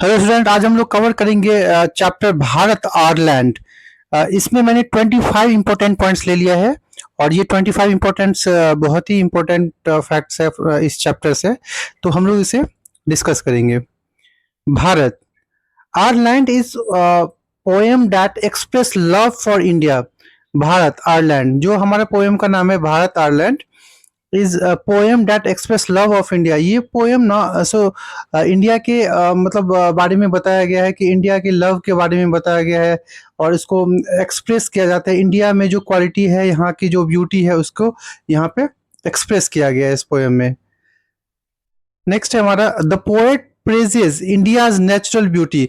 Hello student, आज हम लोग कवर करेंगे चैप्टर भारत आयरलैंड। इसमें मैंने 25 इंपॉर्टेंट पॉइंट्स ले लिया है और ये 25 इंपॉर्टेंट्स बहुत ही इंपॉर्टेंट फैक्ट्स है इस चैप्टर से। तो हम लोग इसे डिस्कस करेंगे। Bharat Ireland is poem that express love for India. Bharat Ireland, जो हमारा पोएम का नाम है Bharat Ireland, is poem that express love of India. ये पोएम ना इंडिया के बारे में बताया गया है कि इंडिया के लव के बारे में बताया गया है और इसको एक्सप्रेस किया जाता है। इंडिया में जो क्वालिटी है, यहाँ की जो ब्यूटी है, उसको यहाँ पे एक्सप्रेस किया गया है इस पोएम में। नेक्स्ट है हमारा the poet praises India's natural beauty.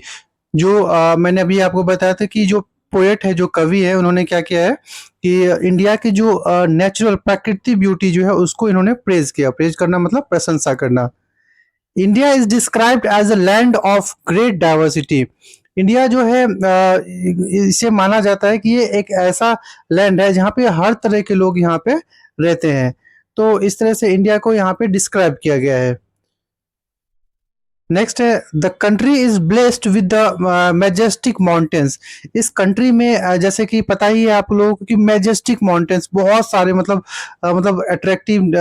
जो मैंने अभी आपको बताया था कि जो पोएट है, जो कवि है, उन्होंने क्या किया है कि इंडिया की जो नेचुरल प्राकृतिक ब्यूटी जो है उसको इन्होंने प्रेज किया। प्रेज करना मतलब प्रशंसा करना। India is described as a land of great diversity. India जो है इसे माना जाता है कि ये एक ऐसा लैंड है जहाँ पे हर तरह के लोग यहाँ पे रहते हैं। तो इस तरह से इंडिया को यहाँ पे डिस्क्राइब किया गया है। नेक्स्ट है the country is blessed with the majestic mountains. इस कंट्री में जैसे कि पता ही है आप लोगों को कि मैजेस्टिक माउंटेन्स बहुत सारे मतलब अट्रैक्टिव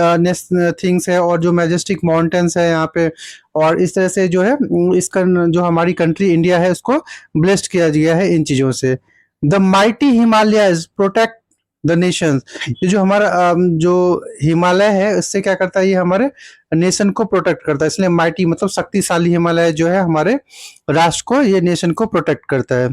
थिंग्स है और जो मैजेस्टिक माउंटेन्स है यहाँ पे। और इस तरह से जो है इसका जो हमारी कंट्री इंडिया है उसको ब्लेस्ड किया गया है इन चीज़ों से। The mighty Himalayas protect the Nations. ये जो हमारा जो हिमालय है इससे क्या करता है, ये हमारे नेशन को प्रोटेक्ट करता है। इसलिए माइटी मतलब शक्तिशाली हिमालय जो है हमारे राष्ट्र को, ये नेशन को प्रोटेक्ट करता है।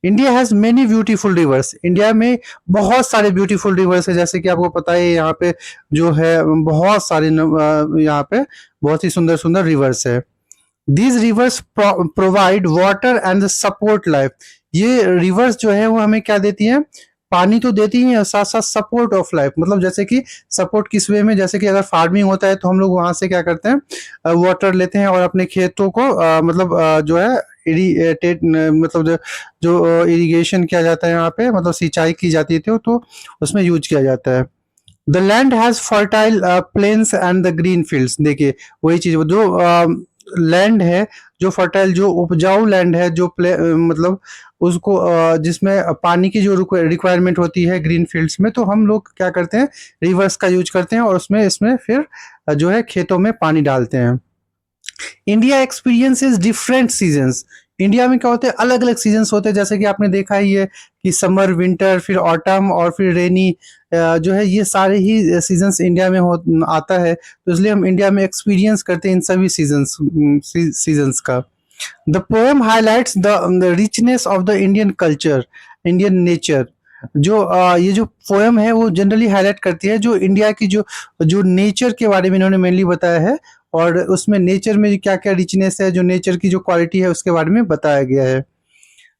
India has many beautiful reverse. India में बहुत सारे ब्यूटीफुल रिवर्स है, जैसे कि आपको पता है यहाँ पे जो है बहुत सारे यहाँ पे बहुत ही सुंदर सुंदर रिवर्स है। These rivers provide water and support life. ये रिवर्स जो है वो हमें क्या देती हैं, पानी तो देती हैं और साथ साथ सपोर्ट ऑफ लाइफ। मतलब जैसे कि सपोर्ट किस वे में, जैसे कि अगर फार्मिंग होता है तो हम लोग वहां से क्या करते हैं, वाटर लेते हैं और अपने खेतों को जो है इरिटेट मतलब जो इरिगेशन किया जाता है यहाँ पे, मतलब सिंचाई की जाती है तो उसमें यूज किया जाता है। The land has fertile plains and the green fields. देखिए वही चीज, जो लैंड है, जो फर्टाइल जो उपजाऊ लैंड है, जो मतलब उसको जिसमें पानी की जो रिक्वायरमेंट होती है ग्रीन फील्ड्स में, तो हम लोग क्या करते हैं, रिवर्स का यूज करते हैं और उसमें इसमें फिर जो है खेतों में पानी डालते हैं। India experiences different seasons. India में क्या होते हैं, अलग अलग सीजन्स होते हैं। जैसे कि आपने देखा ही है कि समर, विंटर, फिर ऑटम और फिर रेनी जो है, ये सारे ही सीजन्स इंडिया में आता है। तो इसलिए हम इंडिया में एक्सपीरियंस करते हैं इन सभी सीजन्स का। The poem highlights the richness of the Indian culture, Indian nature. जो ये जो पोएम है वो जनरली हाईलाइट करती है जो इंडिया की जो जो नेचर के बारे में इन्होंने मेनली बताया है और उसमें नेचर में क्या क्या रिचनेस है, जो नेचर की जो क्वालिटी है उसके बारे में बताया गया है।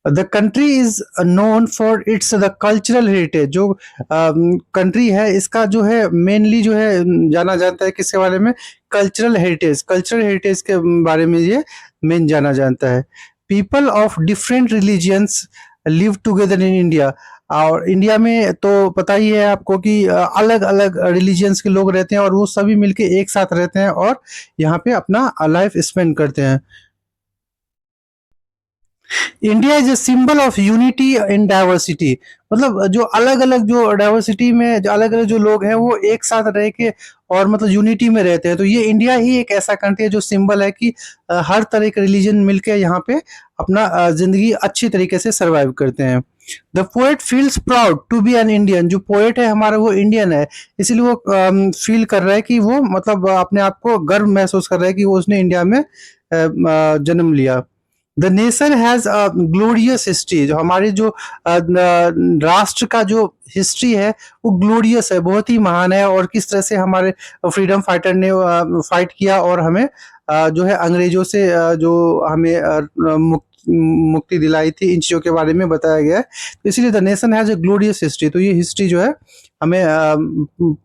The country is known for its the cultural heritage. जो कंट्री है इसका जो है मेनली जो है जाना जाता है किसके बारे में, कल्चरल हेरिटेज। कल्चरल हेरिटेज के बारे में ये मेन जाना जाता है। People of different religions live together in India. और इंडिया में तो पता ही है आपको कि अलग अलग रिलीजियंस के लोग रहते हैं और वो सभी मिलके एक साथ रहते हैं और यहाँ पे अपना लाइफ स्पेंड करते हैं। India is a symbol of unity in diversity. मतलब जो अलग अलग जो डाइवर्सिटी में जो अलग अलग जो लोग हैं वो एक साथ रह के और मतलब यूनिटी में रहते हैं। तो ये इंडिया ही एक ऐसा कंट्री है जो सिंबल है कि हर तरह के रिलीजन मिलके यहाँ पे अपना जिंदगी अच्छी तरीके से सरवाइव करते हैं। The poet feels proud to be an Indian. जो पोएट है हमारा वो इंडियन है, इसलिए वो फील कर रहा है कि वो मतलब अपने आप को गर्व महसूस कर रहा है कि वो उसने इंडिया में जन्म लिया। The nation has a glorious history. जो हमारे जो राष्ट्र का जो हिस्ट्री है वो ग्लोरियस है, बहुत ही महान है। और किस तरह से हमारे फ्रीडम फाइटर ने फाइट किया और हमें जो है अंग्रेजों से जो हमें मुक्ति दिलाई थी, इन चीज़ों के बारे में बताया गया है। तो इसीलिए the nation has a glorious history. तो ये हिस्ट्री जो है हमें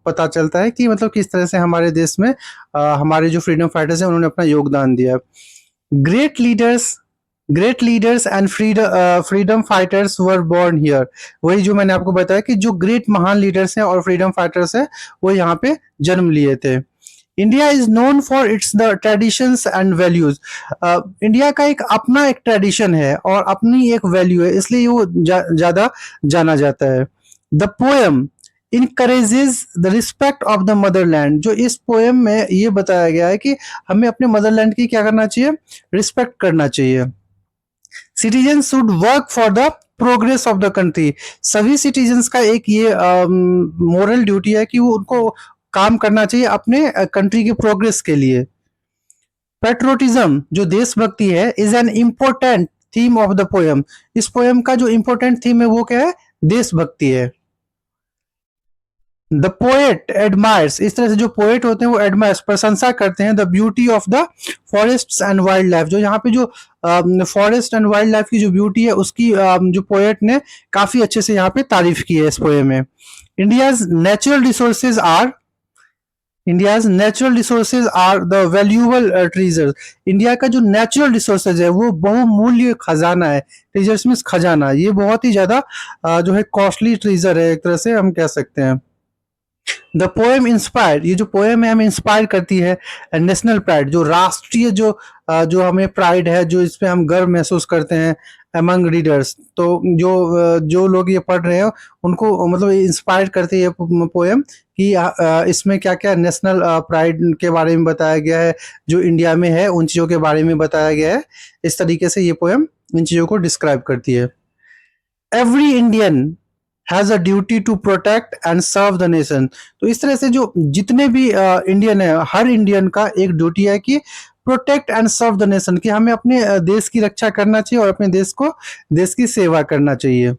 पता चलता है कि मतलब किस तरह से हमारे देश में हमारे जो फ्रीडम फाइटर्स हैं उन्होंने अपना योगदान दिया। Great leaders great leaders and freedom fighters were born here. वही जो मैंने आपको बताया कि जो ग्रेट महान लीडर्स हैं और फ्रीडम फाइटर्स हैं वो यहाँ पे जन्म लिए थे। India is known for its the traditions and values. India का एक अपना एक ट्रेडिशन है और अपनी एक वैल्यू है, इसलिए वो ज्यादा जाना जाता है। The poem encourages the respect of the Motherland. जो इस पोएम में ये बताया गया है कि हमें अपने मदरलैंड की क्या करना चाहिए, रिस्पेक्ट करना चाहिए। Citizen should work for the progress of the country. सभी सिटीजन्स का एक ये मोरल ड्यूटी है कि वो उनको काम करना चाहिए अपने कंट्री के प्रोग्रेस के लिए। पेट्रोटिज्म जो देशभक्ति है is an important theme of the poem. इस पोएम का जो इम्पोर्टेंट थीम है वो क्या है, देशभक्ति है। द पोएट एडमायर्स, इस तरह से जो पोएट होते हैं वो एडमायर्स प्रशंसा करते हैं the beauty of the forest and wild life. जो यहाँ पे जो फॉरेस्ट एंड वाइल्ड लाइफ की जो ब्यूटी है उसकी जो पोएट ने काफी अच्छे से यहाँ पे तारीफ की है इस पोएम में। India's natural resources are India's natural resources are the valuable treasure. India का जो नेचुरल रिसोर्सेज है वो बहुमूल्य खजाना है। ट्रेजर्स मीन्स खजाना, ये बहुत ही ज्यादा जो है कॉस्टली ट्रेजर है, एक तरह से हम कह सकते हैं। द पोएम इंस्पायर, ये जो पोएम है हमें इंस्पायर करती है नेशनल प्राइड, जो राष्ट्रीय जो हमें प्राइड है, जो इस पे हम गर्व महसूस करते हैं अमंग रीडर्स। तो जो लोग ये पढ़ रहे हैं उनको मतलब इंस्पायर करती है पोएम कि इसमें क्या क्या नेशनल प्राइड के बारे में बताया गया है, जो इंडिया में है उन चीज़ों के बारे में बताया गया है। इस तरीके से ये पोएम इन चीज़ों को डिस्क्राइब करती है। Every Indian has a duty to protect and serve the nation. तो इस तरह से जो जितने भी इंडियन है, हर इंडियन का एक ड्यूटी है कि protect and serve the nation, कि हमें अपने देश की रक्षा करना चाहिए और अपने देश की सेवा करना चाहिए।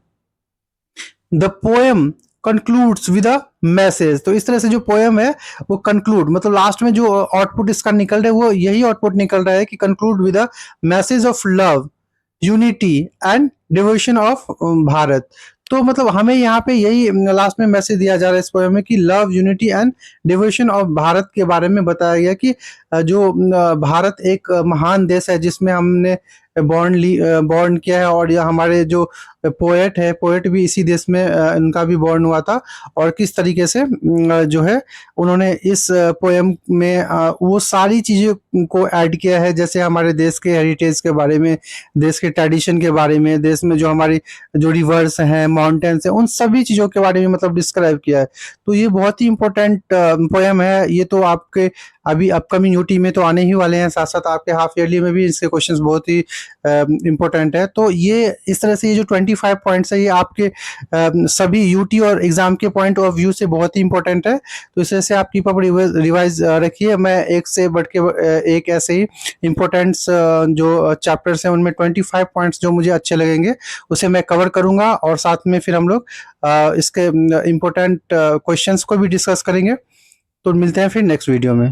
The poem concludes with a message. तो इस तरह से जो पोएम है वो कंक्लूड मतलब लास्ट में जो आउटपुट इसका निकल रहा है वो यही आउटपुट निकल रहा है कि conclude with a message of love, unity and devotion of Bharat. तो मतलब हमें यहाँ पे यही लास्ट में मैसेज दिया जा रहा है इस पोएम में कि love, unity and devotion of Bharat के बारे में बताया गया कि जो भारत एक महान देश है जिसमें हमने बॉर्न किया है, और यह हमारे जो पोएट भी इसी देश में इनका भी बॉर्न हुआ था, और किस तरीके से जो है उन्होंने इस पोएम में वो सारी चीज़ों को ऐड किया है, जैसे हमारे देश के हेरिटेज के बारे में, देश के ट्रेडिशन के बारे में, देश में जो हमारी जो रिवर्स हैं, माउंटेन्स हैं, उन सभी चीज़ों के बारे में मतलब डिस्क्राइब किया है। तो ये बहुत ही इम्पोर्टेंट पोएम है। ये तो आपके अभी अपकमिंग यूटी में तो आने ही वाले हैं, साथ साथ आपके हाफ ईयरली में भी इसके क्वेश्चंस बहुत ही इम्पोर्टेंट है। तो ये इस तरह से ये जो 25 पॉइंट्स है ये आपके सभी यूटी और एग्जाम के पॉइंट ऑफ व्यू से बहुत ही इंपॉर्टेंट है। तो इस तरह से आप कीप अप रिवाइज रखिए। मैं एक से बढ़ के एक ऐसे ही इम्पोर्टेंट्स जो चैप्टर्स हैं उनमें 25 पॉइंट्स जो मुझे अच्छे लगेंगे उसे मैं कवर करूंगा, और साथ में फिर हम लोग इसके इम्पोर्टेंट क्वेश्चंस को भी डिस्कस करेंगे। तो मिलते हैं फिर नेक्स्ट वीडियो में।